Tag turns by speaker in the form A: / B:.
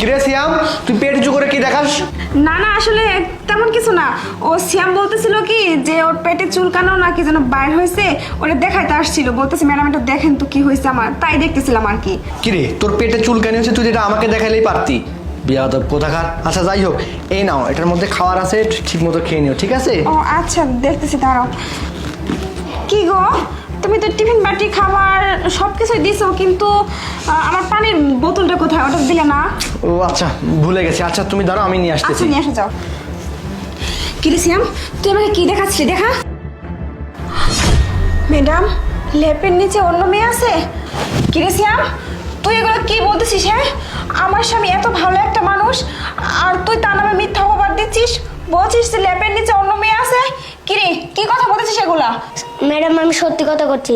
A: কিরে সিয়াম, তুই পেট উঁচু করে কি দেখাস?
B: না না আসলে তেমন কিছু না। ও শ্যাম বলতেছিল কি যে ওর পেটে চুলকানো না কি যেন বাইর হয়েছে, ওটা দেখাইতে আসছিল। বলতেছে ম্যাডাম এটা দেখেন তো কি হয়েছে আমার, তাই দেখতেছিলাম আর কি।
A: কিরে তোর পেটে চুলকানি হচ্ছে, তুই যেটা আমাকে দেখাইলেই পারতি। বিয়াদব কোথাকার। আচ্ছা যাই হোক, এই নাও, এটার মধ্যে খাবার আছে, ঠিক মতো খেয়ে নিও, ঠিক আছে?
B: ও আচ্ছা দেখতেছি, দাঁড়াও। কি গো, তুমি তো টিফিন বাটি খাবার সব কিছুই দিছো, কিন্তু আমার পানির বোতলটা কোথায়, ওটা দিলে না?
A: ও আচ্ছা, ভুলে গেছি। আচ্ছা তুমি দাঁড়াও, আমি নিয়ে
B: আচ্ছা
A: আসতেছি।
B: নিয়ে আসা যাও। কিরে শ্যাম, তুই আমাকে কি দেখাচ্ছিস দেখা? ম্যাডাম, লেপের নিচে অন্য মেয়ে আছে? কিরে শ্যাম, তুই এগুলো কি বলতেছিস? হ্যাঁ, আমার স্বামী এত ভালো একটা মানুষ, আর তুই তার নামে মিথ্যা অপবাদ দিচ্ছিস, বলছিস যে লেপের নিচে অন্য মেয়ে আছে। কিরে কি কথা বলতেছিস এগুলা?
C: ম্যাডাম আমি সত্যি কথা করছি।